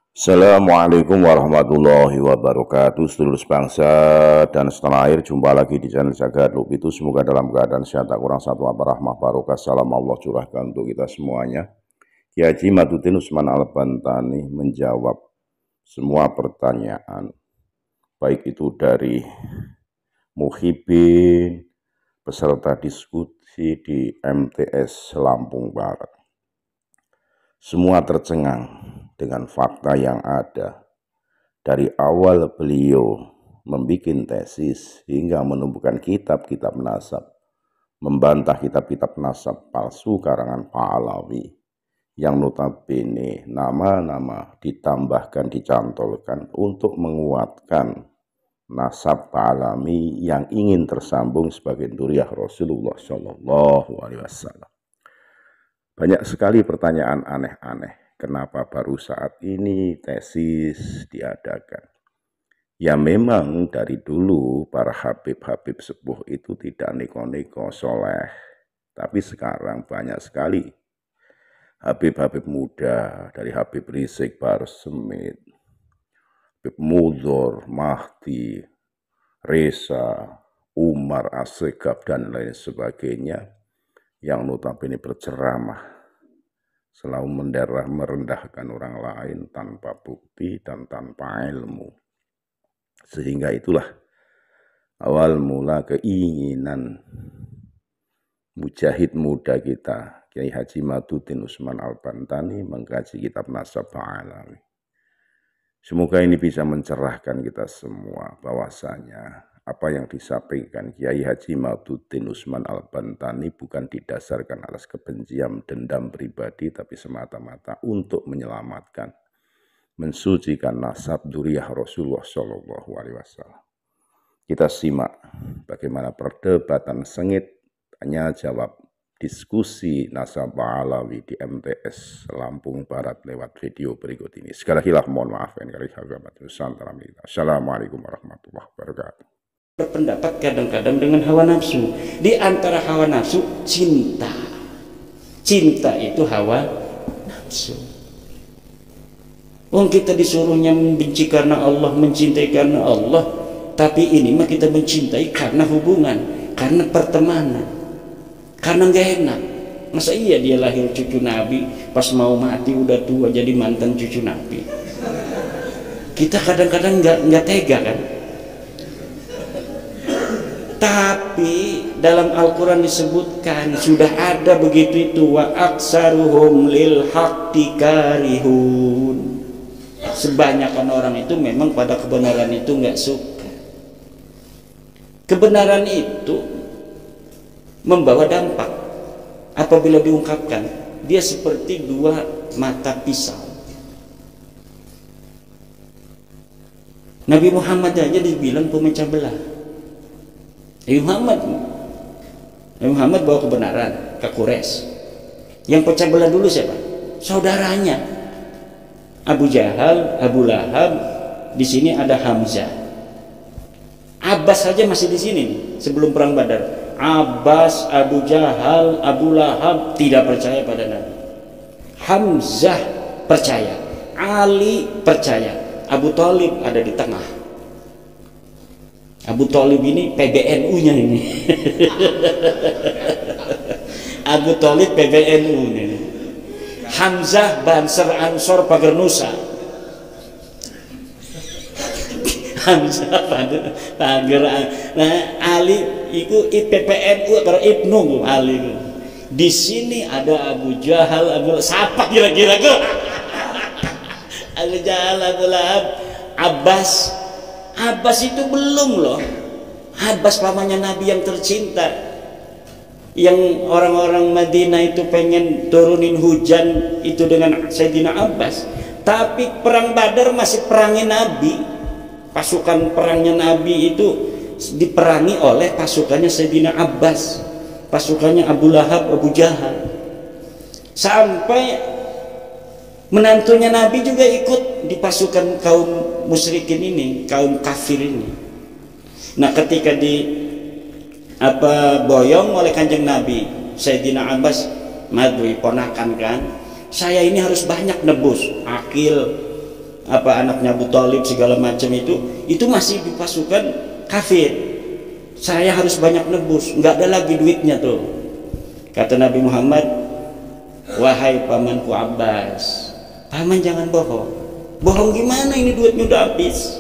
Assalamualaikum warahmatullahi wabarakatuh. Sedulur bangsa dan setanah air, jumpa lagi di channel Jagat Lub itu. Semoga dalam keadaan sehat, tak kurang satu apa rahmah barokah salam Allah curahkan untuk kita semuanya. Kiai Haji Madudin Usman Al-Bantani menjawab semua pertanyaan, baik itu dari muhibin, peserta diskusi di MTS Lampung Barat. Semua tercengang dengan fakta yang ada. Dari awal beliau membuat tesis hingga menumbuhkan kitab-kitab nasab, membantah kitab-kitab nasab palsu karangan Pahlawi yang notabene nama-nama ditambahkan, dicantolkan untuk menguatkan nasab Pahlawi yang ingin tersambung sebagai dzurriyyah Rasulullah Shallallahu Alaihi Wasallam. Banyak sekali pertanyaan aneh-aneh. Kenapa baru saat ini tesis diadakan? Ya memang dari dulu para habib-habib sepuh itu tidak neko-neko soleh. Tapi sekarang banyak sekali habib-habib muda, dari Habib Rizik Bahar Smith, Habib Mudhor, Mahdi, Reza, Umar Assegaf, dan lain sebagainya, yang notabene berceramah selalu merendahkan orang lain tanpa bukti dan tanpa ilmu. Sehingga itulah awal mula keinginan mujahid muda kita, Kiai Haji Madudin Usman Al-Bantani, mengkaji kitab nasab Pahlawi. Semoga ini bisa mencerahkan kita semua bahwasanya apa yang disampaikan Kiai Haji Madudin Usman Al-Bantani bukan didasarkan atas kebencian dendam pribadi, tapi semata-mata untuk menyelamatkan, mensucikan nasab dzurriyyah Rasulullah Shallallahu Alaihi Wasallam. Kita simak bagaimana perdebatan sengit tanya jawab diskusi nasab Pahlawi di MTS Lampung Barat lewat video berikut ini. Sekali lagi mohon maaf yang kali Nusantara. Assalamualaikum warahmatullahi wabarakatuh. Berpendapat kadang-kadang dengan hawa nafsu. Di antara hawa nafsu, cinta. Cinta itu hawa nafsu. Kita disuruhnya membenci karena Allah, mencintai karena Allah. Tapi ini mah kita mencintai karena hubungan, karena pertemanan, karena gak enak. Masa iya dia lahir cucu Nabi, pas mau mati udah tua jadi mantan cucu Nabi. Kita kadang-kadang nggak tega kan. Tapi dalam Al-Quran disebutkan sudah ada begitu itu, wa aksaruhum lil haqqi karihun. Sebanyakan orang itu memang pada kebenaran itu nggak suka. Kebenaran itu membawa dampak apabila diungkapkan. Dia seperti dua mata pisau. Nabi Muhammad aja dibilang pemecah belah. Nabi Muhammad bawa kebenaran ke Quraisy. Yang pecah belah dulu siapa? Saudaranya Abu Jahal, Abu Lahab. Di sini ada Hamzah. Abbas saja masih di sini nih, sebelum perang Badar. Abbas, Abu Jahal, Abu Lahab tidak percaya pada Nabi. Hamzah percaya, Ali percaya, Abu Thalib ada di tengah. Abu Thalib ini PBNU-nya ini. Abu Thalib PBNU-nya. Hamzah Banser Ansor Pagar Nusa. Hamzah Pagar. Nah, Ali itu IPPNU atau Ibnu Ali. Di sini ada Abu Jahal, Abu siapa kira-kira ke? Abu Jahal, Abu Lahab, Abbas. Abbas itu belum loh. Abbas pamannya Nabi yang tercinta, yang orang-orang Madinah itu pengen turunin hujan itu dengan Sayyidina Abbas. Tapi perang Badar masih perangin Nabi. Pasukan perangnya Nabi itu diperangi oleh pasukannya Sayyidina Abbas, pasukannya Abu Lahab, Abu Jahal. Sampai menantunya Nabi juga ikut di pasukan kaum musyrikin ini, kaum kafir ini. Nah, ketika boyong oleh Kanjeng Nabi, Sayyidina Abbas, Madui ponakan kan, saya ini harus banyak nebus. Akil apa anaknya Abu Thalib segala macam itu masih di pasukan kafir. Saya harus banyak nebus, nggak ada lagi duitnya tuh. Kata Nabi Muhammad, wahai pamanku Abbas, paman jangan bohong. Bohong gimana, ini duitnya udah habis.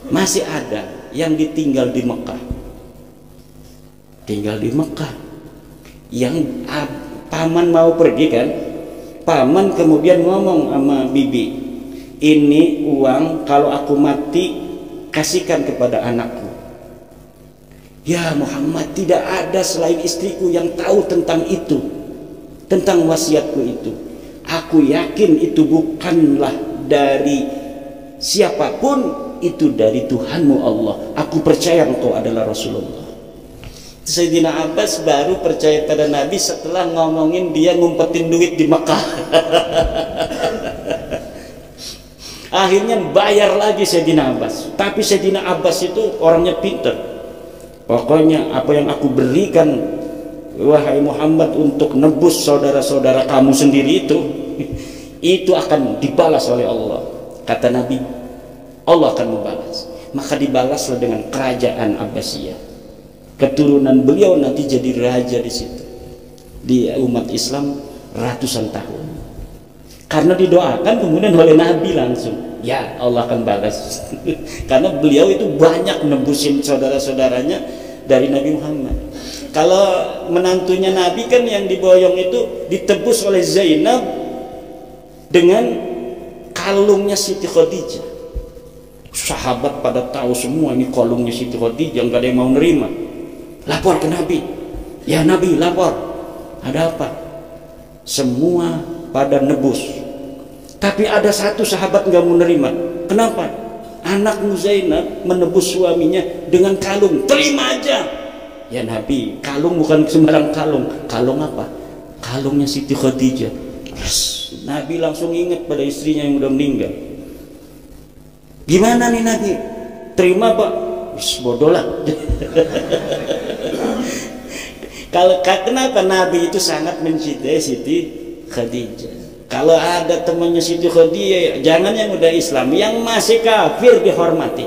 Masih ada yang ditinggal di Mekah. Tinggal di Mekah. Yang paman mau pergi kan, paman kemudian ngomong sama bibi, ini uang kalau aku mati kasihkan kepada anakku. Ya Muhammad, tidak ada selain istriku yang tahu tentang itu, tentang wasiatku itu. Aku yakin itu bukanlah dari siapapun, itu dari Tuhanmu Allah. Aku percaya engkau adalah Rasulullah. Sayyidina Abbas baru percaya pada Nabi setelah ngomongin dia ngumpetin duit di Mekah. Akhirnya bayar lagi Sayyidina Abbas. Tapi Sayyidina Abbas itu orangnya pintar. Pokoknya apa yang aku berikan wahai Muhammad untuk nebus saudara-saudara kamu sendiri itu akan dibalas oleh Allah. Kata Nabi, Allah akan membalas. Maka dibalaslah dengan kerajaan Abbasiyah. Keturunan beliau nanti jadi raja di situ. Di umat Islam ratusan tahun. Karena didoakan kemudian oleh Nabi langsung. Ya Allah akan balas. Karena beliau itu banyak nebusin saudara-saudaranya dari Nabi Muhammad. Kalau menantunya Nabi kan yang diboyong itu ditebus oleh Zainab dengan kalungnya Siti Khadijah. Sahabat pada tahu semua ini kalungnya Siti Khadijah, nggak ada yang mau nerima. Lapor ke Nabi. Ya Nabi, lapor. Ada apa? Semua pada nebus. Tapi ada satu sahabat nggak mau nerima. Kenapa? Anakmu Zainab menebus suaminya dengan kalung. Terima aja. Ya Nabi, kalung bukan sembarang kalung. Kalung apa? Kalungnya Siti Khadijah. Yes. Nabi langsung ingat pada istrinya yang udah meninggal. Gimana nih Nabi? Terima Pak? Bodoh lah. Kenapa Nabi itu sangat mencintai Siti Khadijah? Kalau ada temannya Siti Khadijah, jangan yang udah Islam, yang masih kafir dihormati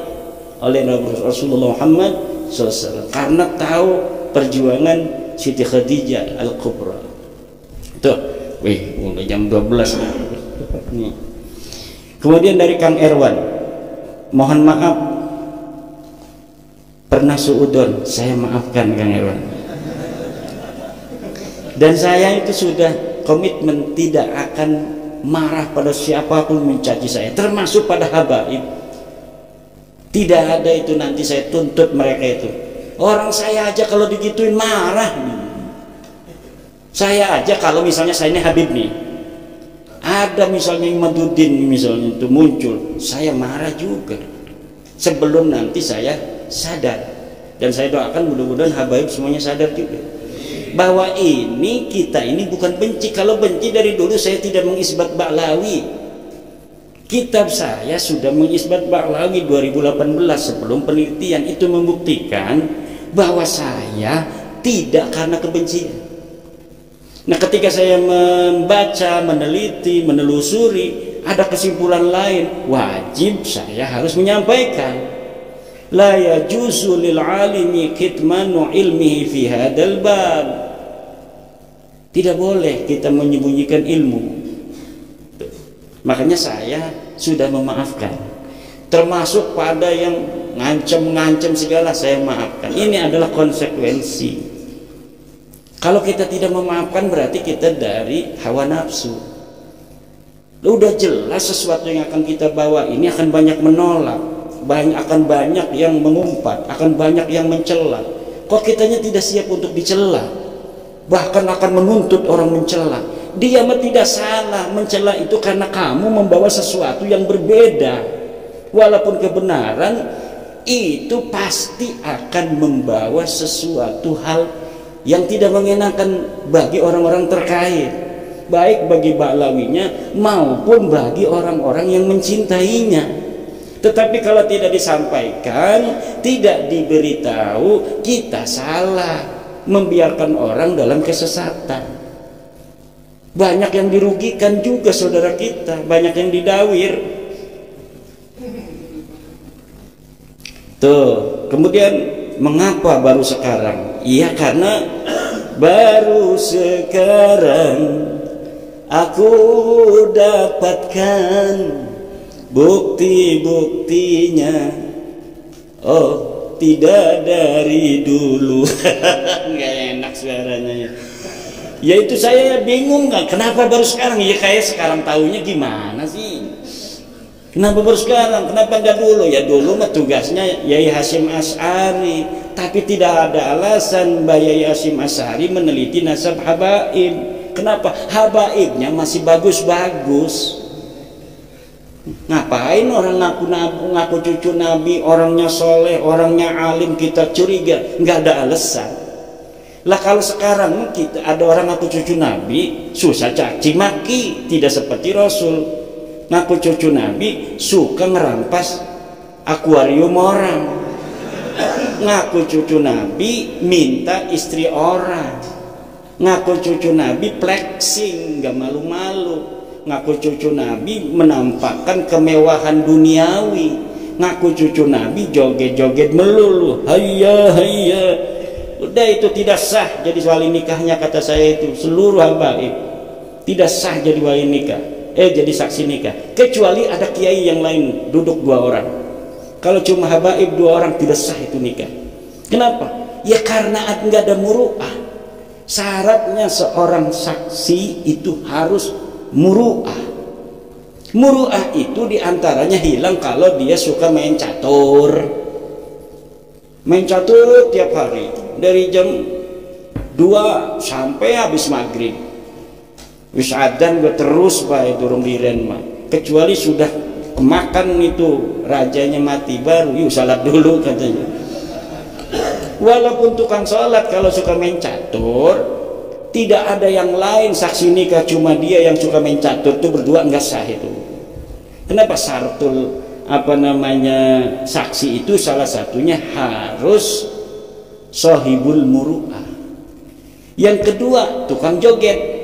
oleh Rasulullah Muhammad SAW karena tahu perjuangan Siti Khadijah Al-Kubra. Tuh, udah jam 12 nih. Kemudian dari Kang Erwan, mohon maaf pernah suudon, saya maafkan Kang Erwan. Dan saya itu sudah komitmen tidak akan marah pada siapapun mencaci saya, termasuk pada habaib. Tidak ada itu nanti saya tuntut mereka itu. Orang saya aja kalau digituin marah. Saya aja kalau misalnya saya ini Habib nih, ada misalnya Imaduddin misalnya itu muncul, saya marah juga. Sebelum nanti saya sadar, dan saya doakan mudah-mudahan habaib semuanya sadar juga bahwa ini kita ini bukan benci. Kalau benci dari dulu saya tidak mengisbat Ba'lawi. Kitab saya sudah mengisbat Ba'lawi 2018 sebelum penelitian, itu membuktikan bahwa saya tidak karena kebencian. Nah ketika saya membaca, meneliti, menelusuri, ada kesimpulan lain, wajib saya harus menyampaikan. La yajuzu lil alimi kitmanu ilmihi fi hadzal bab. Tidak boleh kita menyembunyikan ilmu. Makanya saya sudah memaafkan. Termasuk pada yang ngancem-ngancem segala saya maafkan. Ini adalah konsekuensi. Kalau kita tidak memaafkan berarti kita dari hawa nafsu. Udah jelas sesuatu yang akan kita bawa ini akan banyak menolak, akan banyak yang mengumpat, akan banyak yang mencela. Kok kitanya tidak siap untuk dicela? Bahkan akan menuntut orang mencela. Dia mah tidak salah mencela itu karena kamu membawa sesuatu yang berbeda. Walaupun kebenaran itu pasti akan membawa sesuatu hal yang tidak mengenakan bagi orang-orang terkait, baik bagi Ba'lawinya maupun bagi orang-orang yang mencintainya. Tetapi kalau tidak disampaikan, tidak diberitahu, kita salah membiarkan orang dalam kesesatan. Banyak yang dirugikan juga saudara kita, banyak yang didawir. Tuh, kemudian mengapa baru sekarang? Iya, karena baru sekarang aku dapatkan bukti-buktinya. Oh, tidak dari dulu. Nggak enak suaranya. Ya itu saya bingung, nggak kenapa baru sekarang? Ya kayak sekarang tahunya gimana sih? Kenapa baru sekarang? Kenapa nggak dulu? Ya dulu mah tugasnya Yai Hasyim Asy'ari, tapi tidak ada alasan Mbak Yai Hasyim Asy'ari meneliti nasab habaib. Kenapa? Habaibnya masih bagus-bagus. Ngapain orang ngaku cucu Nabi, orangnya soleh, orangnya alim, kita curiga? Nggak ada alasan. Lah kalau sekarang kita ada orang ngaku cucu Nabi, susah caci maki, tidak seperti Rasul. Ngaku cucu Nabi suka ngerampas akuarium orang. Ngaku cucu Nabi minta istri orang. Ngaku cucu Nabi flexing, nggak malu-malu. Ngaku cucu Nabi menampakkan kemewahan duniawi. Ngaku cucu Nabi joget-joget melulu, hayya hayya. Udah, itu tidak sah jadi wali nikahnya, kata saya itu. Seluruh habaib tidak sah jadi wali nikah, jadi saksi nikah, kecuali ada kiai yang lain duduk 2 orang. Kalau cuma habaib 2 orang tidak sah itu nikah. Kenapa? Ya karena nggak ada muru'ah. Syaratnya seorang saksi itu harus muru'ah. Muru'ah itu diantaranya hilang kalau dia suka main catur. Main catur tiap hari dari jam 2 sampai habis maghrib. Wis adzan gue terus bae durung diren mah. Kecuali sudah kemakan itu rajanya mati baru yuk salat dulu katanya. Walaupun tukang salat kalau suka main catur, tidak ada yang lain saksi nikah, cuma dia yang suka main catur itu berdua, enggak sah itu. Kenapa? Syaratul saksi itu salah satunya harus sohibul muru'ah. Yang kedua, tukang joget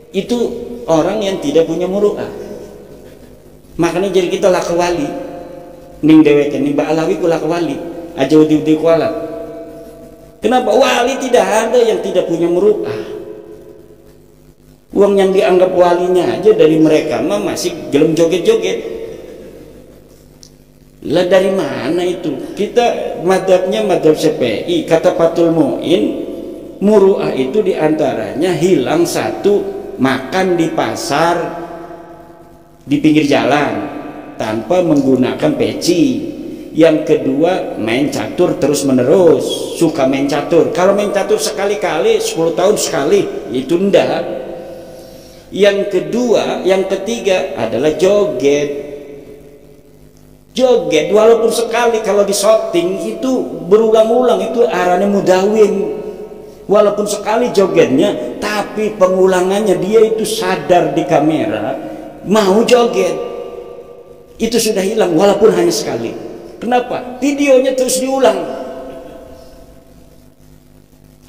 itu orang yang tidak punya muru'ah. Makanya jadi kita lah kewali ning dewek ning Mbak Alawi kula kewali aja udi-udi kualat. Kenapa? Wali tidak ada yang tidak punya muru'ah. Uang yang dianggap walinya aja dari mereka mah masih gelem joget-joget. Lah dari mana itu? Kita madhabnya madhab Syafi'i, kata Fathul Mu'in, muru'ah itu diantaranya hilang satu, makan di pasar di pinggir jalan tanpa menggunakan peci. Yang kedua, main catur terus menerus, suka main catur. Kalau main catur sekali-kali 10 tahun sekali itu ndak. Yang kedua, yang ketiga adalah joget. Joget walaupun sekali, kalau di shooting itu berulang-ulang, itu arane mudawin. Walaupun sekali jogetnya, tapi pengulangannya dia itu sadar di kamera mau joget, itu sudah hilang walaupun hanya sekali. Kenapa? Videonya terus diulang.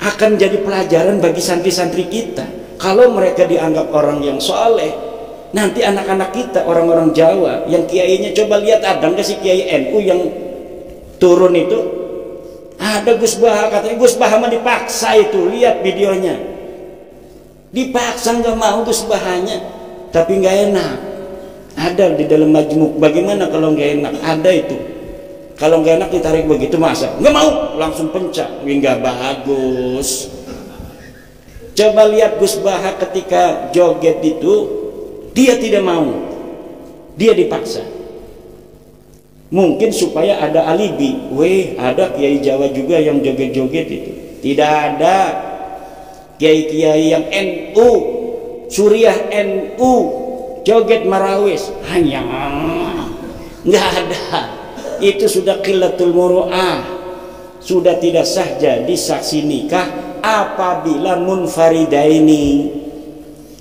Akan jadi pelajaran bagi santri-santri kita. Kalau mereka dianggap orang yang soleh, nanti anak-anak kita, orang-orang Jawa yang kiainya, coba lihat ada nggak sih kiai NU yang turun itu? Ada Gus Baha, katanya Gus Baha mah dipaksa itu, lihat videonya. Dipaksa nggak mau Gus Bahanya, tapi nggak enak. Ada di dalam majmuk. Bagaimana kalau nggak enak? Ada itu. Kalau nggak enak ditarik begitu, masa? Nggak mau, langsung pencak. Nggak bagus. Coba lihat Gus Baha ketika joget itu, dia tidak mau, dia dipaksa. Mungkin supaya ada alibi. Weh, ada kiai Jawa juga yang joget-joget itu. Tidak ada kiai-kiai yang NU, Suriah NU, joget marawis. Hanya nggak ada. Itu sudah qillatul muru'ah, sudah tidak sah jadi saksi nikah apabila munfaridaini.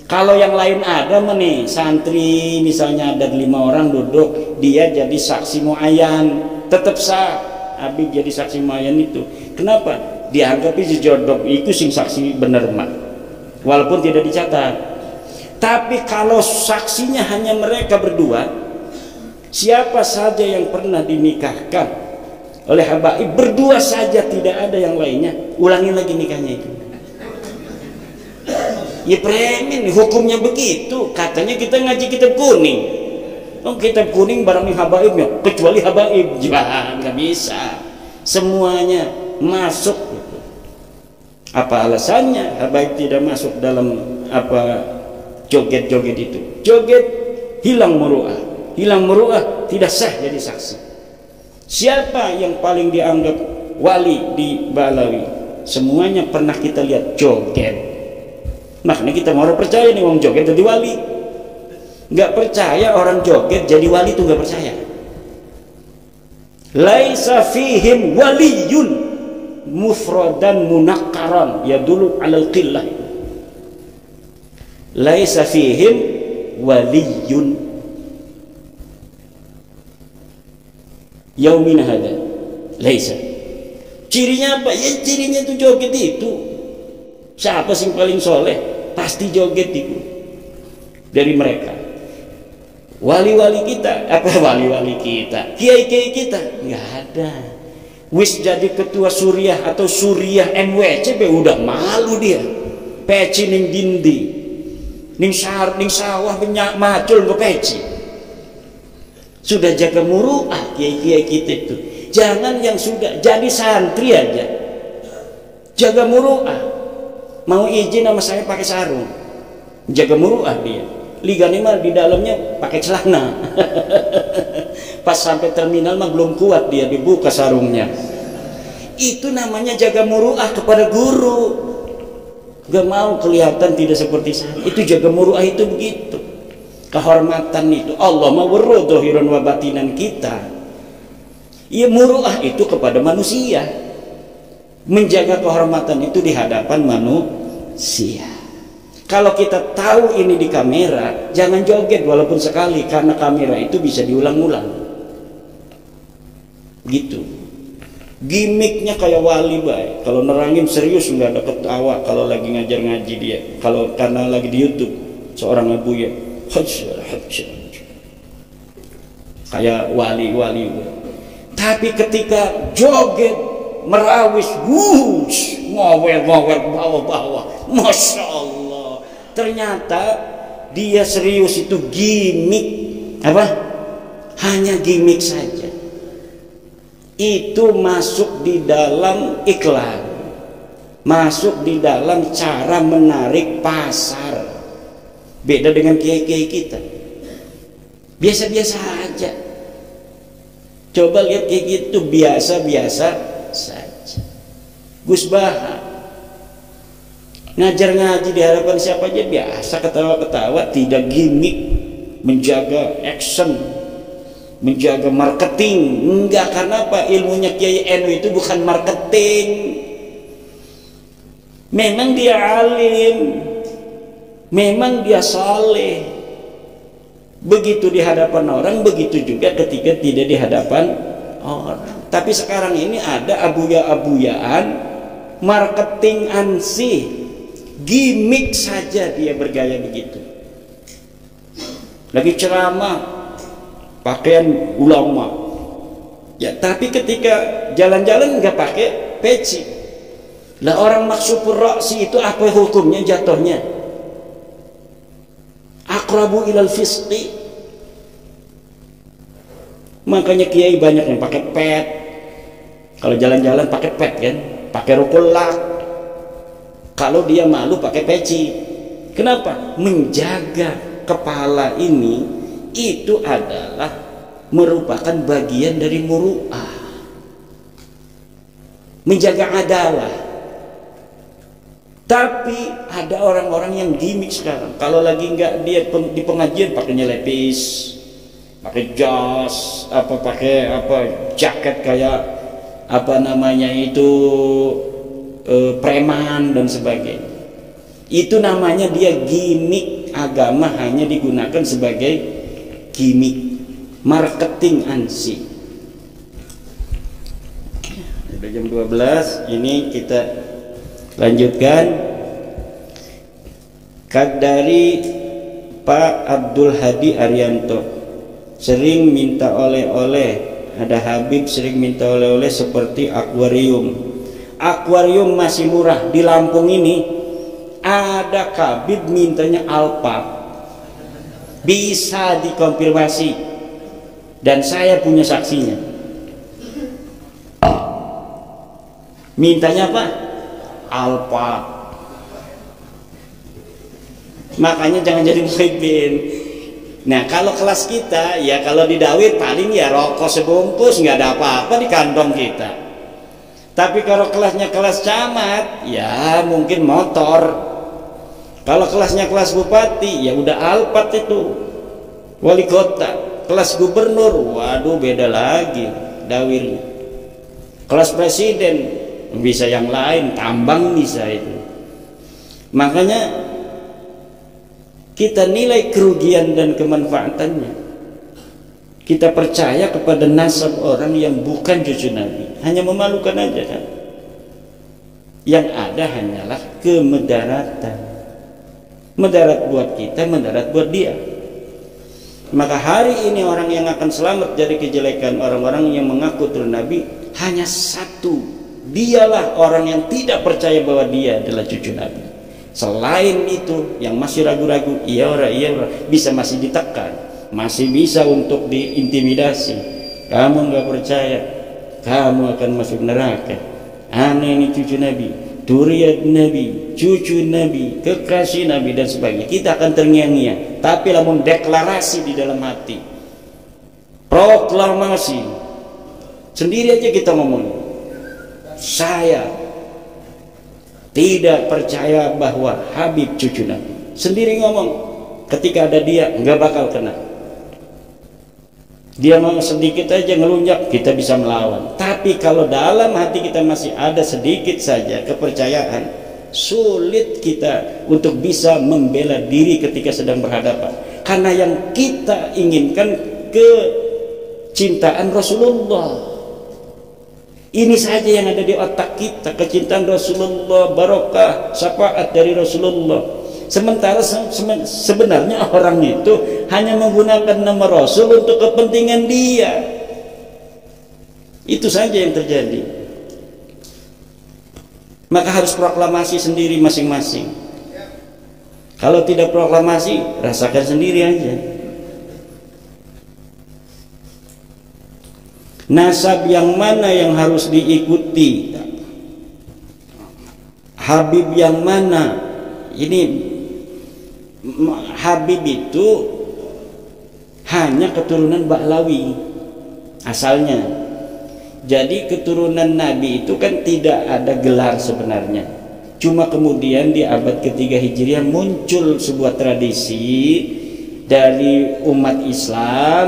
Kalau yang lain ada nih, santri misalnya ada 5 orang duduk, dia jadi saksi muayyan, tetap sah. Habib jadi saksi muayyan itu. Kenapa? Dianggap itu jodoh, itu sing saksi bener mah, walaupun tidak dicatat. Tapi kalau saksinya hanya mereka berdua, siapa saja yang pernah dinikahkan oleh habaib berdua saja, tidak ada yang lainnya, ulangi lagi nikahnya itu. Ya premen, hukumnya begitu. Katanya kita ngaji kitab kuning. Oh, kitab kuning barang habaibnya, kecuali habaib, jangan, nggak bisa. Semuanya masuk. Apa alasannya habaib tidak masuk dalam apa joget-joget itu? Joget hilang muru'ah, hilang muru'ah, tidak sah jadi saksi. Siapa yang paling dianggap wali di Balawi? Semuanya pernah kita lihat joget. Makanya kita mau percaya nih orang joget jadi wali. Nggak percaya orang joget jadi wali itu nggak percaya. Laisa fihim waliyun mufradan munakkaran yadullu alal qillah. Laisa fihim waliyun yaumina hada. Laisa. Cirinya apa? Ya cirinya itu joget itu. Siapa sih paling soleh? Pasti joget itu dari mereka. Wali-wali kita, apa wali-wali kita, kiai-kiai kita, nggak ada. Wis jadi ketua suriah atau suriah MWC, udah malu dia. Peci ning dindi, ning sawah banyak macul nggak peci. Sudah jaga muruah kiai-kiai kita itu. Jangan yang sudah jadi santri aja, jaga muruah. Mau izin sama saya pakai sarung, jaga muruah dia. Liga mah di dalamnya pakai celana. Pas sampai terminal mah belum kuat dia dibuka sarungnya. Itu namanya jaga muruah kepada guru. Gak mau kelihatan tidak seperti saya. Itu jaga muruah itu begitu. Kehormatan itu Allah mau dohiran wa batinan kita. Ya muruah itu kepada manusia. Menjaga kehormatan itu di hadapan manusia. Kalau kita tahu ini di kamera, jangan joget walaupun sekali, karena kamera itu bisa diulang-ulang. Gitu. Gimiknya kayak wali baik. Kalau nerangin serius nggak ada ketawa. Kalau lagi ngajar ngaji dia. Kalau karena lagi di YouTube seorang abu ya, kayak wali-wali. Tapi ketika joget merawis, ngower-ngower bawah-bawah, masya Allah, ternyata dia serius itu gimik, apa? Hanya gimik saja. Itu masuk di dalam iklan, masuk di dalam cara menarik pasar. Beda dengan kiai-kiai kita, biasa-biasa aja. Coba lihat kayak gitu, biasa-biasa saja. Gus Baha ngajar ngaji di hadapan siapa aja biasa, ketawa-ketawa, tidak gimmick, menjaga action, menjaga marketing. Enggak, karena apa? Ilmunya Kiai NU itu bukan marketing. Memang dia alim, memang dia saleh. Begitu di hadapan orang, begitu juga ketika tidak di hadapan orang. Tapi sekarang ini ada abuya-abuyaan, marketing ansih, gimmick saja dia bergaya begitu. Lagi ceramah, pakaian ulama. Ya, tapi ketika jalan-jalan nggak pakai peci. Lah orang maksupur raksi itu apa hukumnya jatuhnya? Aqrabu ilal fisqi. Makanya kiai banyak yang pakai pet. Kalau jalan-jalan pakai pet kan, pakai rukul lak. Kalau dia malu pakai peci. Kenapa? Menjaga kepala ini itu adalah merupakan bagian dari muru'ah. Menjaga adalah. Tapi ada orang-orang yang gimmick sekarang. Kalau lagi nggak dia di pengajian pakainya lepis, pakai jas, pakai jaket kayak apa namanya itu preman dan sebagainya. Itu namanya dia gimmick. Agama hanya digunakan sebagai gimmick, marketing ansih. Sudah jam 12, ini kita lanjutkan. Dari Pak Abdul Hadi Arianto, sering minta oleh-oleh ada Habib sering minta oleh-oleh seperti akuarium. Akuarium masih murah di Lampung ini. Ada Habib mintanya Alphard. Bisa dikonfirmasi dan saya punya saksinya. Mintanya apa? Alphard. Makanya jangan jadi muhibin. Nah kalau kelas kita ya, kalau di Dawit paling ya rokok sebungkus, nggak ada apa-apa di kantong kita. Tapi kalau kelasnya kelas camat ya mungkin motor. Kalau kelasnya kelas bupati ya udah Alphard itu. Wali kota, kelas gubernur, waduh beda lagi dawirnya. Kelas presiden bisa yang lain, tambang bisa itu. Makanya kita nilai kerugian dan kemanfaatannya. Kita percaya kepada nasab orang yang bukan cucu Nabi, hanya memalukan aja kan. Yang ada hanyalah kemudaratan. Mudarat buat kita, mudarat buat dia. Maka hari ini orang yang akan selamat dari kejelekan orang-orang yang mengaku turun Nabi hanya satu. Dialah orang yang tidak percaya bahwa dia adalah cucu Nabi. Selain itu yang masih ragu-ragu, iya ora bisa masih ditekan, masih bisa untuk diintimidasi. Kamu nggak percaya, kamu akan masuk neraka. Aneh ini cucu Nabi, duriat Nabi, cucu Nabi, kekasih Nabi dan sebagainya. Kita akan terngiang-ngiang. Tapi lamun deklarasi di dalam hati, proklamasi sendiri aja kita ngomong, saya tidak percaya bahwa Habib cucu Nabi. Sendiri ngomong, ketika ada dia nggak bakal kena. Dia mau sedikit aja ngelunjak, kita bisa melawan. Tapi kalau dalam hati kita masih ada sedikit saja kepercayaan, sulit kita untuk bisa membela diri ketika sedang berhadapan. Karena yang kita inginkan kecintaan Rasulullah. Ini saja yang ada di otak kita, kecintaan Rasulullah, barokah, syafaat dari Rasulullah. Sementara sebenarnya orang itu hanya menggunakan nama Rasul untuk kepentingan dia. Itu saja yang terjadi. Maka harus proklamasi sendiri masing-masing. Kalau tidak proklamasi, rasakan sendiri aja. Nasab yang mana yang harus diikuti? Habib yang mana? Ini Habib itu hanya keturunan Ba'lawi asalnya. Jadi keturunan Nabi itu kan tidak ada gelar sebenarnya. Cuma kemudian di abad ketiga Hijriah muncul sebuah tradisi dari umat Islam,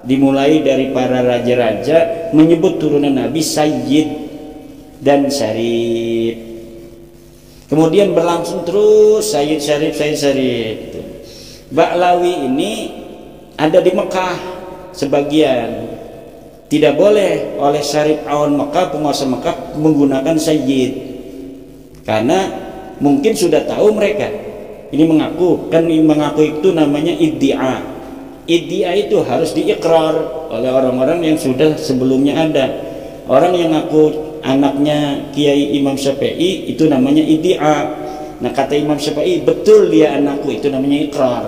dimulai dari para raja-raja menyebut turunan Nabi Sayyid dan Syarif. Kemudian berlangsung terus Sayyid Syarif, Sayyid Syarif. Ba'lawi ini ada di Mekah sebagian. Tidak boleh oleh Syarif Awan Mekah, penguasa Mekah menggunakan Sayyid. Karena mungkin sudah tahu mereka. Ini mengaku, kan mengaku itu namanya iddia. Iddia itu harus diikrar oleh orang-orang yang sudah sebelumnya ada. Orang yang ngaku anaknya Kiai Imam Syafi'i itu namanya iddia. Nah kata Imam Syafi'i, betul dia anakku, itu namanya ikrar.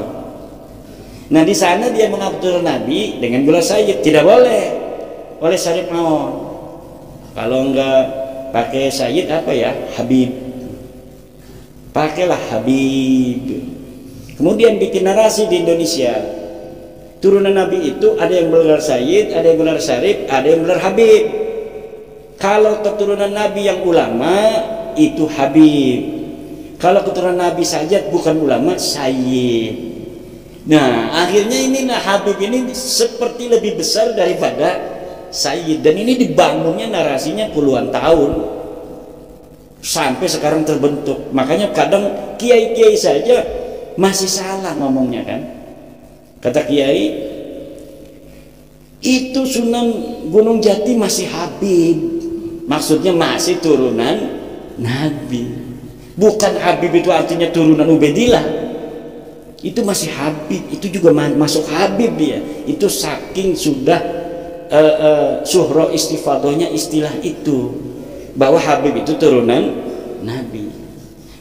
Nah di sana dia mengaku turun Nabi dengan gelar Sayyid, tidak boleh oleh Syarif Awan. Kalau enggak pakai Sayyid apa ya? Habib. Pakailah Habib. Kemudian bikin narasi di Indonesia. Turunan Nabi itu ada yang bergelar Sayyid, ada yang bergelar Syarif, ada yang bergelar Habib. Kalau keturunan Nabi yang ulama itu Habib. Kalau keturunan Nabi saja bukan ulama, Sayyid. Nah akhirnya inilah Habib ini seperti lebih besar daripada Sayyid. Dan ini dibangunnya narasinya puluhan tahun sampai sekarang terbentuk. Makanya kadang kiai-kiai saja masih salah ngomongnya kan. Kata Kiai, itu Sunan Gunung Jati masih Habib. Maksudnya masih turunan Nabi. Bukan Habib itu artinya turunan Ubaidillah. Itu masih Habib. Itu juga masuk Habib dia. Itu saking sudah suhro istifadohnya istilah itu, bahwa Habib itu turunan Nabi.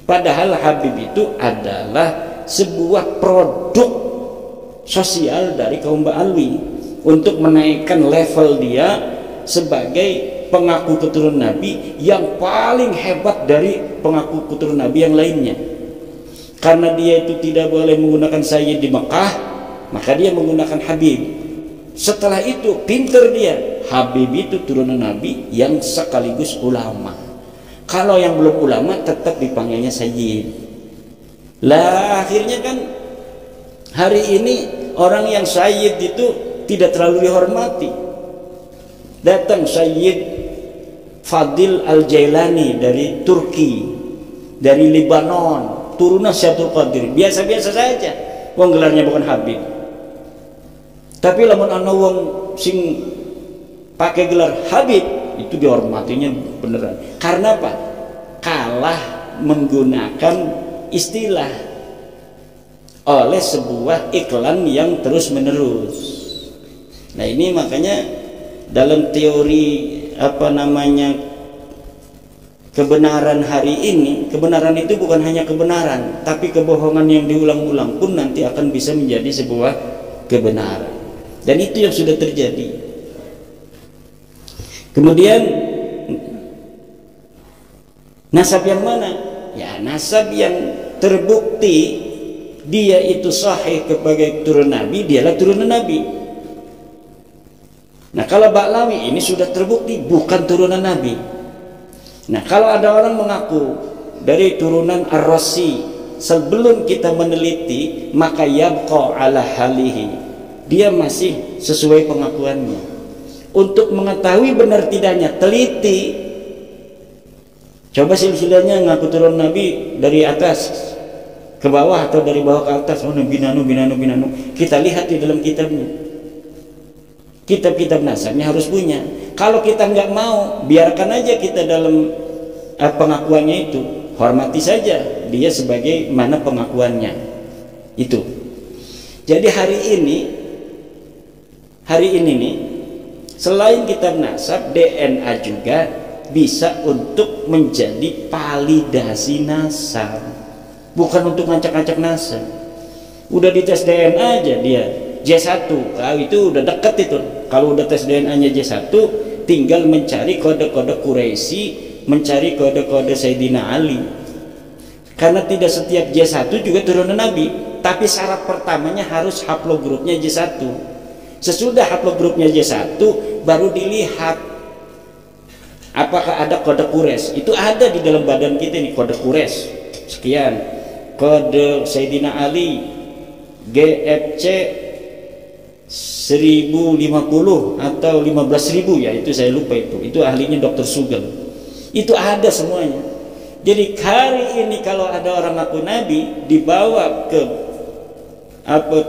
Padahal Habib itu adalah sebuah produk sosial dari kaum Ba'alwi untuk menaikkan level dia sebagai pengaku keturunan Nabi yang paling hebat dari pengaku keturunan Nabi yang lainnya. Karena dia itu tidak boleh menggunakan Sayyid di Mekah, maka dia menggunakan Habib. Setelah itu pinter dia, Habib itu turunan Nabi yang sekaligus ulama. Kalau yang belum ulama tetap dipanggilnya Sayyid. Lah akhirnya kan hari ini orang yang Sayyid itu tidak terlalu dihormati. Datang Sayyid Fadil Al-Jailani dari Turki, dari Lebanon, turunan Syaikhul Qadir, biasa-biasa saja, wong gelarnya bukan Habib. Tapi lamun ana wong sing pakai gelar Habib itu dihormatinya beneran. Karena apa? Kalah menggunakan istilah oleh sebuah iklan yang terus menerus. Nah ini makanya dalam teori apa namanya kebenaran hari ini, kebenaran itu bukan hanya kebenaran, tapi kebohongan yang diulang-ulang pun nanti akan bisa menjadi sebuah kebenaran. Dan itu yang sudah terjadi. Kemudian nasab yang mana? Ya nasab yang terbukti dia itu sahih sebagai turunan Nabi, dialah turunan Nabi. Nah kalau Ba'lawi ini sudah terbukti bukan turunan Nabi. Nah kalau ada orang mengaku dari turunan Ar-Rasi, sebelum kita meneliti maka yabqa ala halihi, dia masih sesuai pengakuannya. Untuk mengetahui benar tidaknya teliti, coba silsilahnya ngaku turun Nabi dari atas ke bawah atau dari bawah ke atas, oh binanu. Kita lihat di dalam kitabnya, kitab-kitab nasabnya harus punya. Kalau kita nggak mau, biarkan aja kita dalam pengakuannya itu, hormati saja dia sebagai mana pengakuannya itu. Jadi hari ini nih, selain kitab nasab, DNA juga bisa untuk menjadi validasi nasab, bukan untuk ngacak-ngacak nasab. Udah dites DNA aja dia J1, itu udah deket itu. Kalau udah tes DNA-nya J1, tinggal mencari kode-kode Quraisy, mencari kode-kode Sayyidina Ali. Karena tidak setiap J1 juga turunan Nabi, tapi syarat pertamanya harus haplogrupnya J1. Sesudah haplogrupnya J1 baru dilihat apakah ada kode Quraisy. Itu ada di dalam badan kita nih, kode Quraisy sekian, kode Sayyidina Ali GFC 1050 atau 15.000 ya, itu saya lupa itu ahlinya Dr. Sugeng. Itu ada semuanya. Jadi hari ini kalau ada orang ngaku Nabi dibawa ke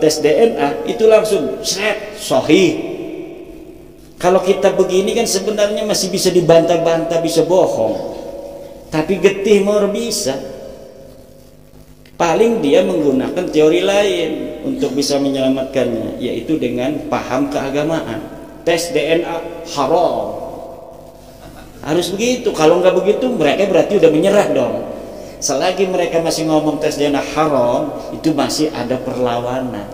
tes DNA itu langsung sahih. Kalau kita begini kan sebenarnya masih bisa dibantah-bantah, bisa bohong, tapi getih mau bisa. Paling dia menggunakan teori lain untuk bisa menyelamatkannya, yaitu dengan paham keagamaan. Tes DNA haram, harus begitu. Kalau nggak begitu mereka berarti udah menyerah dong. Selagi mereka masih ngomong tes DNA haram, itu masih ada perlawanan.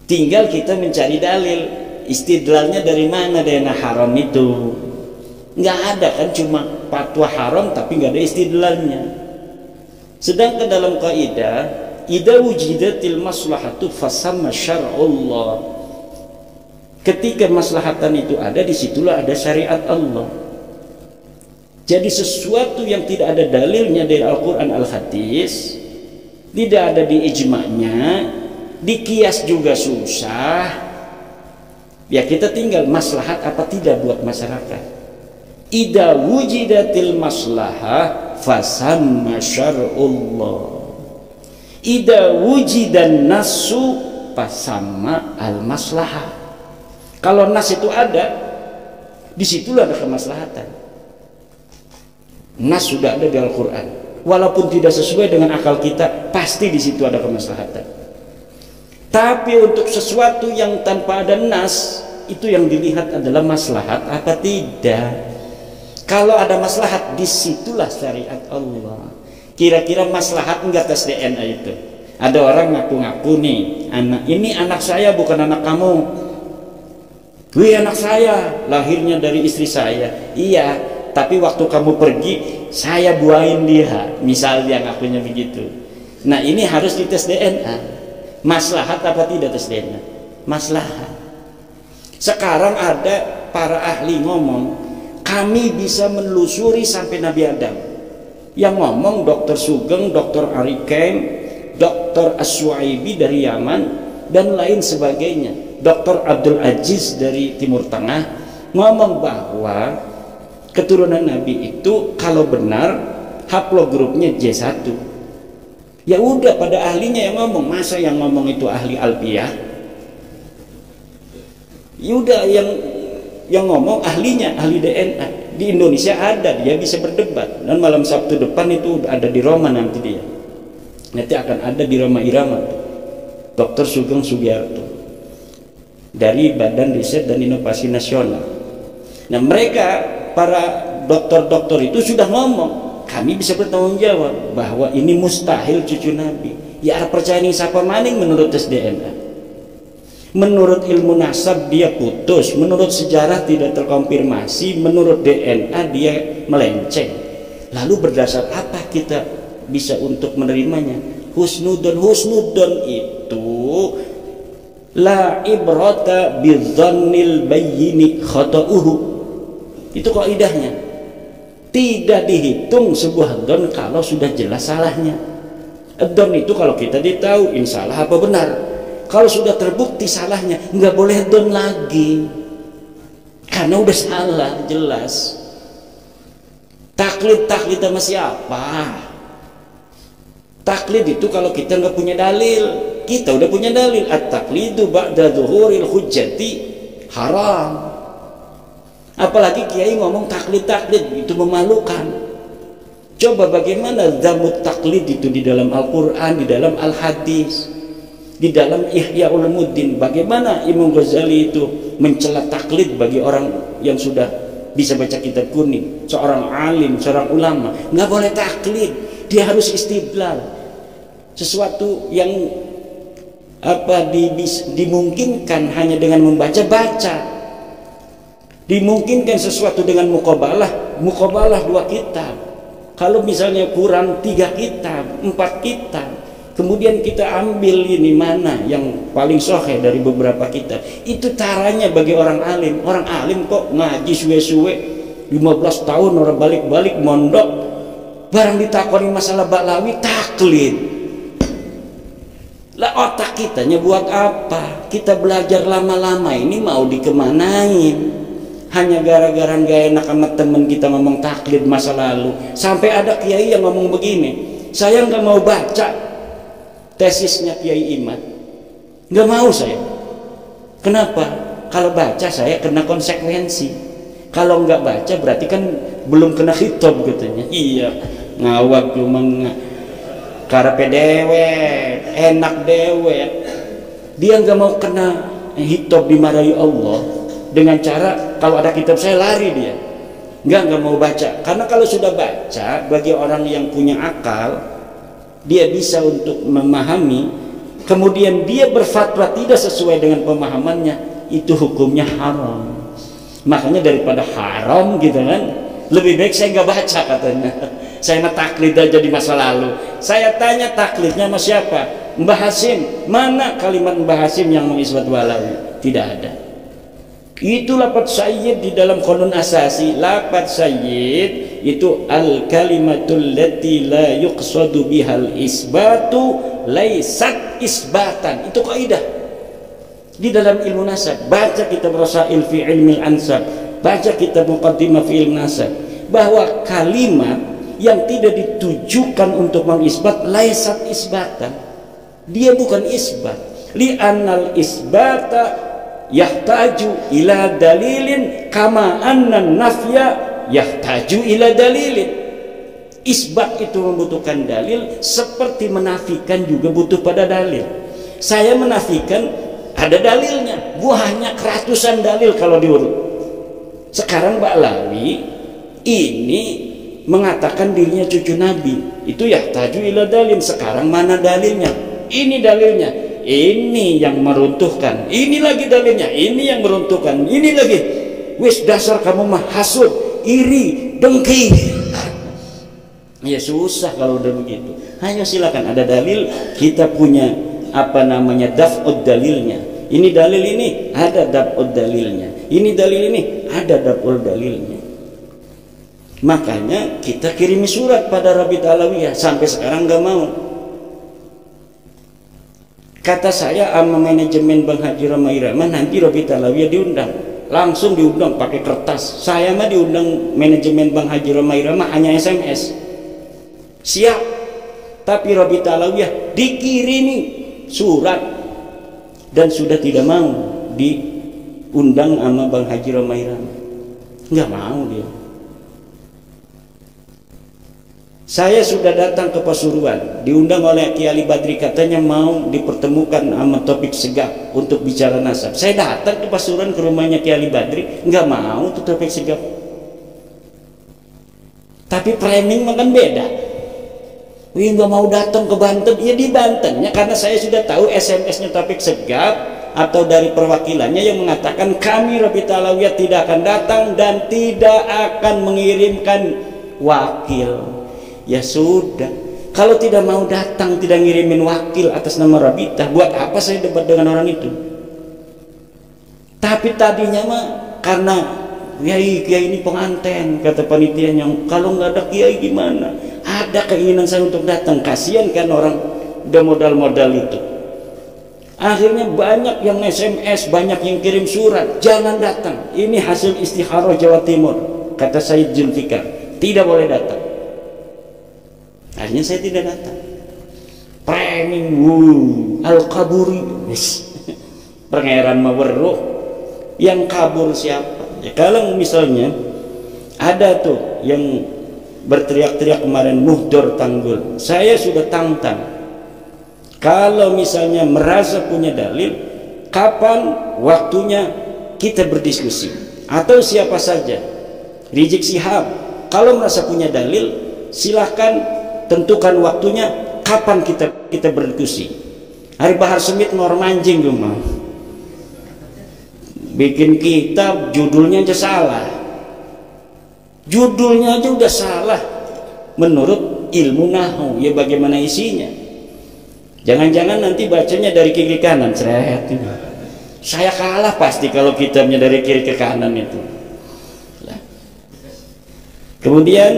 Tinggal kita mencari dalil, istidlalnya dari mana DNA haram itu. Nggak ada kan, cuma fatwa haram tapi nggak ada istidlalnya. Sedangkan dalam kaidah, idza wujidatil maslahatu fasamma syar'ullah. Ketika maslahatan itu ada, disitulah ada syariat Allah. Jadi sesuatu yang tidak ada dalilnya dari Al-Quran Al-Hadis, tidak ada di ijma'nya, di qiyas juga susah, ya kita tinggal maslahat apa tidak buat masyarakat. Idza wujidatil maslahah fasamma syar'ullah, idza wujidan nasu fasamma al-maslahah. Kalau nas itu ada, disitulah ada kemaslahatan. Nas sudah ada di Al-Quran, walaupun tidak sesuai dengan akal kita, pasti di situ ada kemaslahatan. Tapi untuk sesuatu yang tanpa ada nas, itu yang dilihat adalah maslahat apa tidak. Kalau ada maslahat, disitulah syariat Allah. Kira-kira maslahat enggak tes DNA itu? Ada orang ngaku-ngaku nih, ini anak saya bukan anak kamu. Wih, anak saya lahirnya dari istri saya. Iya, tapi waktu kamu pergi saya buahin dia, misalnya ngakunya begitu. Nah, ini harus dites DNA. Maslahat apa tidak tes DNA? Maslahat. Sekarang ada para ahli ngomong, kami bisa menelusuri sampai Nabi Adam. Yang ngomong Dr. Sugeng, Dr. Arikem, Dr. As-Suaibi dari Yaman, dan lain sebagainya. Dr. Abdul Aziz dari Timur Tengah ngomong bahwa keturunan Nabi itu kalau benar haplogrupnya J1. Ya udah, pada ahlinya yang ngomong, masa yang ngomong itu ahli alfiah? Ya udah, yang ngomong ahlinya, ahli DNA. Di Indonesia ada, dia bisa berdebat. Dan malam Sabtu depan itu ada di Roma nanti dia. Nanti akan ada di Roma Irama, Dr. Sugeng Sugiarto dari Badan Riset dan Inovasi Nasional. Nah, mereka para dokter-dokter itu sudah ngomong, kami bisa bertanggung jawab bahwa ini mustahil cucu Nabi. Ya percaya ini siapa maning menurut tes DNA. Menurut ilmu nasab dia putus, menurut sejarah tidak terkonfirmasi, menurut DNA dia melenceng. Lalu berdasar apa kita bisa untuk menerimanya? Husnudon itu la ibrata bidzannil bayyini khata'uhu. Itu kaidahnya. Tidak dihitung sebuah don kalau sudah jelas salahnya. Don itu kalau kita ditahu ini salah apa benar. Kalau sudah terbukti salahnya, nggak boleh don lagi. Karena udah salah jelas. Taklid sama siapa? Taklid itu kalau kita nggak punya dalil. Kita udah punya dalil, at-taqlidu ba'da zuhuril hujjati haram. Apalagi kiai ngomong taklid itu memalukan. Coba bagaimana zamut taklid itu di dalam Al-Qur'an, di dalam Al-Hadis, di dalam Ihya Ulumuddin. Bagaimana Imam Ghazali itu mencela taklid bagi orang yang sudah bisa baca kitab kuning, seorang alim, seorang ulama. Nggak boleh taklid, dia harus istidlal. Sesuatu yang dimungkinkan hanya dengan baca, dimungkinkan sesuatu dengan muqabalah 2 kitab. Kalau misalnya kurang 3 kitab, 4 kitab, kemudian kita ambil ini mana yang paling sahih dari beberapa kitab, itu caranya bagi orang alim. Orang alim kok ngaji suwe-suwe 15 tahun orang balik-balik mondok, barang ditakoni masalah baklawi taklid. Lah otak kitanya buat apa? Kita belajar lama-lama ini mau dikemanain? Hanya gara-gara gak enak sama temen kita ngomong taklid masa lalu. Sampai ada kiai yang ngomong begini, saya nggak mau baca tesisnya Kiai Imad, nggak mau saya. Kenapa? Kalau baca saya kena konsekuensi. Kalau nggak baca berarti kan belum kena khitab katanya. Iya, ngawak cuma karepe dewe, enak dewe. Dia nggak mau kena hitop dimarahi Allah dengan cara kalau ada kitab saya lari dia. Nggak mau baca. Karena kalau sudah baca, bagi orang yang punya akal, dia bisa untuk memahami. Kemudian dia berfatwa tidak sesuai dengan pemahamannya, itu hukumnya haram. Makanya daripada haram gitu kan, lebih baik saya nggak baca katanya. Saya mah taklid aja di masa lalu. Saya tanya taklidnya sama siapa? Mbah Hasim. Mana kalimat Mbah Hasim yang mengisbat walawi? Tidak ada. Itu lafaz sayyid di dalam Qanun Asasi. Lafaz sayyid itu al kalimatul lati la yuqsadu bihal isbatu laisat isbatan. Itu kaidah di dalam ilmu nasab. Baca kitab Rasail fi ilmil ansab, baca kitab Muqaddimah fi ilmu nasab, bahwa kalimat yang tidak ditujukan untuk mengisbat laisat isbatan, dia bukan isbat. Li'annal isbata yahtaju ila dalilin kama anna nafya yahtaju ila dalilin. Isbat itu membutuhkan dalil, seperti menafikan juga butuh pada dalil. Saya menafikan ada dalilnya, banyak ratusan dalil kalau diurut. Sekarang Ba'lawi ini mengatakan dirinya cucu Nabi, itu ya taju ila dalil. Sekarang mana dalilnya? Ini dalilnya, ini yang meruntuhkan, ini lagi dalilnya, ini yang meruntuhkan, ini lagi. Wis dasar kamu mah hasud, iri, dengki. Ya susah kalau udah begitu. Ayo silakan, ada dalil, kita punya apa namanya daf'ud dalilnya. Ini dalil ini ada daf'ud dalilnya. Ini dalil ini ada daf'ul dalilnya. Makanya kita kirimi surat pada Rabit Alawiyah, sampai sekarang nggak mau. Kata saya sama manajemen Bang Haji Roma Irama, nanti Rabit Alawiyah diundang, langsung diundang pakai kertas. Saya mah diundang manajemen Bang Haji Roma Irama hanya SMS. Siap. Tapi Rabit Alawiyah dikirimi surat dan sudah tidak mau diundang sama Bang Haji Roma Irama. Nggak mau dia. Saya sudah datang ke Pasuruan, diundang oleh Ki Ali Badri, katanya mau dipertemukan sama Topik Segaf untuk bicara nasab. Saya datang ke Pasuruan ke rumahnya Ki Ali Badri, nggak mau tuh Topik Segaf. Tapi framing makan beda. Wih, nggak mau datang ke Banten, ya di Bantennya karena saya sudah tahu SMS-nya Topik Segaf atau dari perwakilannya yang mengatakan kami Rabit Alawiyah tidak akan datang dan tidak akan mengirimkan wakil. Ya sudah, kalau tidak mau datang, tidak ngirimin wakil atas nama Rabitah, buat apa saya debat dengan orang itu? Tapi tadinya mah karena kiai ini penganten, kata panitianya, kalau nggak ada kiai gimana? Ada keinginan saya untuk datang, kasihan kan orang udah modal-modal itu. Akhirnya banyak yang SMS, banyak yang kirim surat, jangan datang. Ini hasil istikharah Jawa Timur, kata Said Zulfikar, tidak boleh datang. Akhirnya saya tidak datang. Framing al-kaburi, pangeran maweruh, yang kabur siapa? Ya, kalau misalnya ada tuh yang berteriak-teriak kemarin muhdor tanggul, saya sudah tantang. Kalau misalnya merasa punya dalil, kapan waktunya kita berdiskusi? Atau siapa saja, Rizik Syihab, kalau merasa punya dalil, silahkan tentukan waktunya kapan kita berdiskusi. Hari Bahar Smith nor manjing rumah bikin kitab judulnya aja salah, judulnya aja udah salah menurut ilmu nahwu, ya bagaimana isinya? Jangan-jangan nanti bacanya dari kiri ke kanan, seret. Saya kalah pasti kalau kitabnya dari kiri ke kanan itu. Kemudian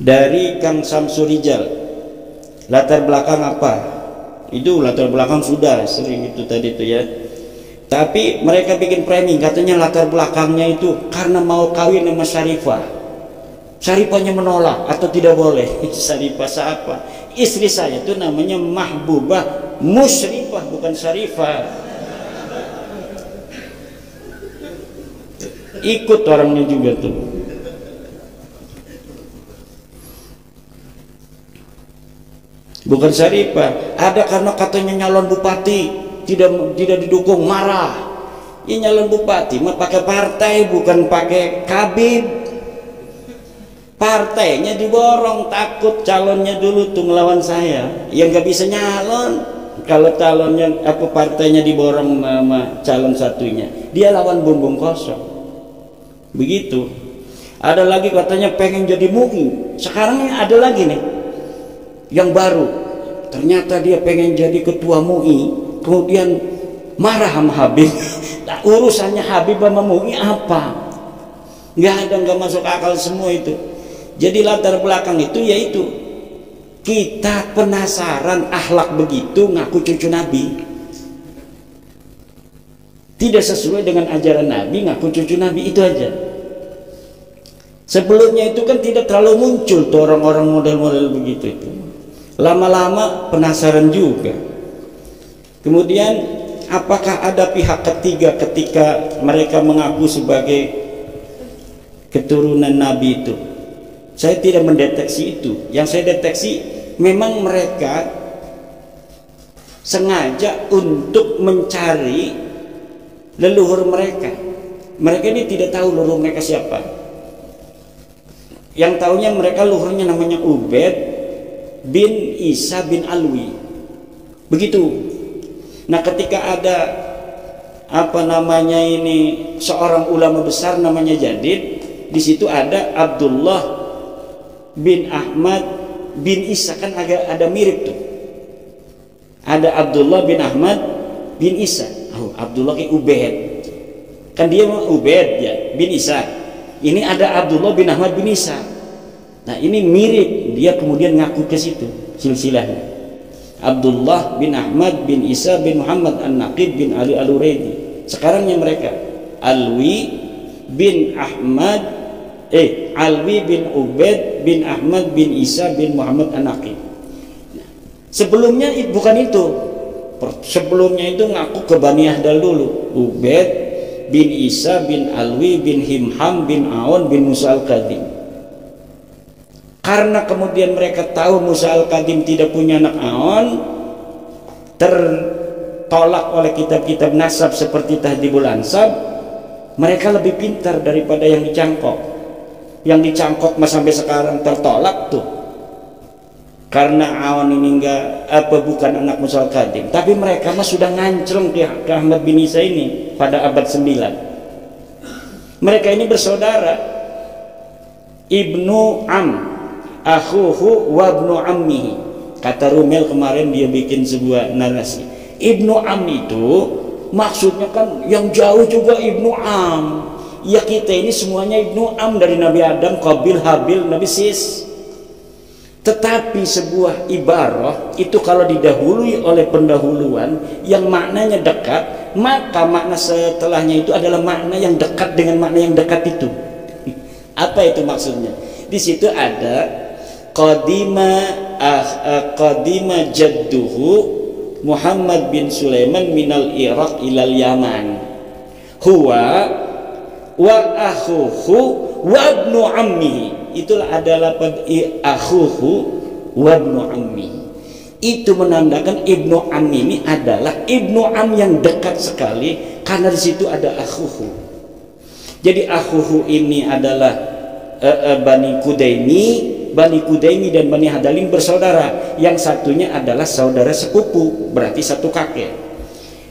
dari Kang Samsurijal, latar belakang apa? Itu latar belakang sudah sering itu tadi itu ya. Tapi mereka bikin framing, katanya latar belakangnya itu karena mau kawin sama Syarifah. Syarifahnya menolak atau tidak boleh. Syarifah siapa? Istri saya itu namanya Mahbubah Musyrifah, bukan Syarifah. Ikut orangnya juga tuh. Bukan Syarifah. Ada karena katanya nyalon bupati tidak didukung, marah. Ya nyalon bupati mah pakai partai, bukan pakai kabin. Partainya diborong, takut calonnya dulu tuh ngelawan saya, yang nggak bisa nyalon. Kalau calonnya apa partainya diborong sama calon satunya, dia lawan bumbung kosong. Begitu. Ada lagi katanya pengen jadi MUI. Sekarang ada lagi nih yang baru, ternyata dia pengen jadi ketua MUI, kemudian marah sama Habib. Nah, urusannya Habib sama MUI apa? Nggak ada, nggak masuk akal semua itu. Jadi latar belakang itu yaitu kita penasaran akhlak begitu ngaku cucu Nabi, tidak sesuai dengan ajaran Nabi, ngaku cucu Nabi, itu aja. Sebelumnya itu kan tidak terlalu muncul tuh orang-orang model-model begitu itu. Lama-lama penasaran juga. Kemudian apakah ada pihak ketiga ketika mereka mengaku sebagai keturunan Nabi itu? Saya tidak mendeteksi itu. Yang saya deteksi memang mereka sengaja untuk mencari leluhur mereka. Mereka ini tidak tahu leluhur mereka siapa. Yang tahunya mereka leluhurnya namanya Ubaid bin Isa bin Alwi. Begitu. Nah, ketika ada seorang ulama besar namanya Jadid, di situ ada Abdullah bin Ahmad bin Isa, kan agak ada mirip tuh. Ada Abdullah bin Ahmad bin Isa. Oh, Abdullah ke Ubaid. Kan dia mau Ubaid ya, bin Isa. Ini ada Abdullah bin Ahmad bin Isa. Nah, ini mirip. Dia kemudian ngaku ke situ silsilahnya. Abdullah bin Ahmad bin Isa bin Muhammad An-Naqib bin Ali Al-Uraidi. Sekarangnya mereka Alwi bin Ubaid bin Ahmad bin Isa bin Muhammad An-Naqib. Sebelumnya bukan itu. Sebelumnya itu ngaku ke Bani Ahdal dulu. Ubaid bin Isa bin Alwi bin Himham bin Aun bin Musa Al-Qadim. Karena kemudian mereka tahu Musa Al-Qadim tidak punya anak Aun, tertolak oleh kitab-kitab nasab seperti Tahdhibul Ansab, mereka lebih pintar daripada yang dicangkok. Yang dicangkok sampai sekarang tertolak tuh. Karena Aun ini bukan anak Musa Al-Qadim, tapi mereka sudah ngancreng ke Ahmad bin Isa ini pada abad 9. Mereka ini bersaudara, Ibnu Am, akhuhu wa ibnu ammihi. Kata Rumel kemarin, dia bikin sebuah narasi. Ibnu Am itu maksudnya kan yang jauh juga Ibnu Am. Ya, kita ini semuanya Ibnu Am, dari Nabi Adam, Qabil, Habil, Nabi Sis. Tetapi sebuah ibarah itu kalau didahului oleh pendahuluan yang maknanya dekat, maka makna setelahnya itu adalah makna yang dekat dengan makna yang dekat itu. Apa itu maksudnya? Di situ ada qadima jadduhu Muhammad bin Sulaiman minal Iraq ilal Yaman, huwa wa akhuhu wa ibnu ammihi. Itulah adalah akhuhu wa ibnu ammihi. Itu menandakan Ibnu Am ini adalah Ibnu Am yang dekat sekali, karena di situ ada akhuhu. Jadi akhuhu ini adalah Bani Kudaimi dan Bani Hadalin bersaudara. Yang satunya adalah saudara sepupu, berarti satu kakek.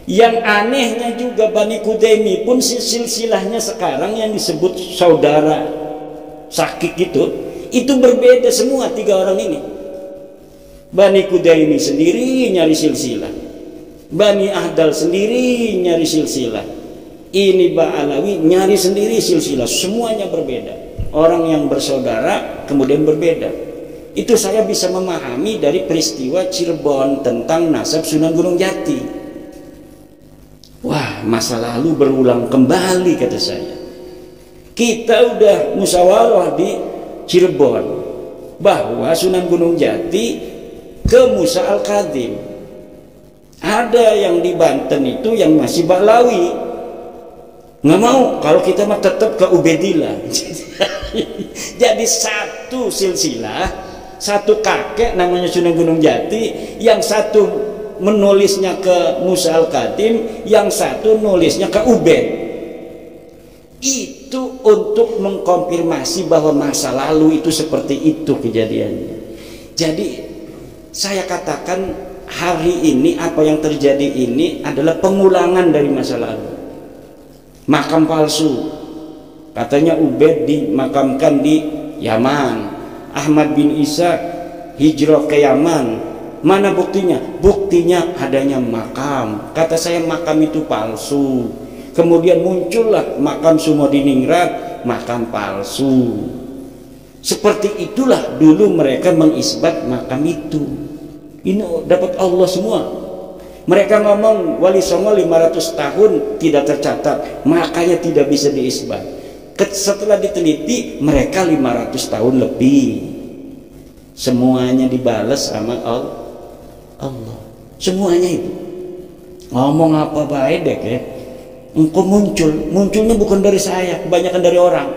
Yang anehnya juga Bani Kudaimi pun silsilahnya sekarang yang disebut saudara sakit itu berbeda semua tiga orang ini. Bani Kudaimi sendiri nyari silsilah, Bani Ahdal sendiri nyari silsilah, ini Ba'alawi nyari sendiri silsilah, semuanya berbeda. Orang yang bersaudara kemudian berbeda. Itu saya bisa memahami dari peristiwa Cirebon tentang nasab Sunan Gunung Jati. Wah, masa lalu berulang kembali, kata saya. Kita udah musyawarah di Cirebon bahwa Sunan Gunung Jati ke Musa Al-Qadim. Ada yang di Banten itu yang masih Ba'lawi, nggak mau, kalau kita mah tetap ke Ubaidillah. Jadi satu silsilah, satu kakek namanya Sunan Gunung Jati, yang satu menulisnya ke Musa Al-Qadim, yang satu nulisnya ke Ubaid. Itu untuk mengkonfirmasi bahwa masa lalu itu seperti itu kejadiannya. Jadi saya katakan hari ini apa yang terjadi ini adalah pengulangan dari masa lalu. Makam palsu, katanya Ubaid dimakamkan di Yaman, Ahmad bin Isa hijrah ke Yaman. Mana buktinya? Buktinya adanya makam. Kata saya makam itu palsu. Kemudian muncullah makam Sumodiningrat, makam palsu. Seperti itulah dulu mereka mengisbat makam itu. Ini dapat Allah semua. Mereka ngomong Wali Songo 500 tahun tidak tercatat, makanya tidak bisa diisbat. Setelah diteliti, mereka 500 tahun lebih. Semuanya dibalas sama Allah. Semuanya itu. Ngomong apa baik deh ya. Engkau munculnya bukan dari saya, kebanyakan dari orang.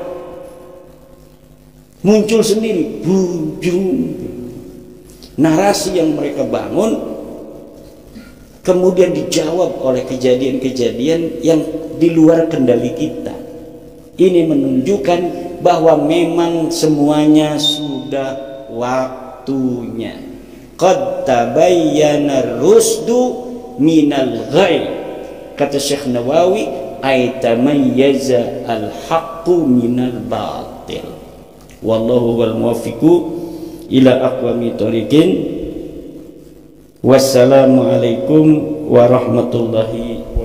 Muncul sendiri, bujung. Narasi yang mereka bangun kemudian dijawab oleh kejadian-kejadian yang di luar kendali kita. Ini menunjukkan bahwa memang semuanya sudah waktunya. Qad tabayyana rusdu minal ghai. Kata Syekh Nawawi, ay tamayyaza al-haqqu minal batil. Wallahu wal muwaffiqu ila aqwami thoriqin. Wassalamualaikum warahmatullahi wabarakatuh.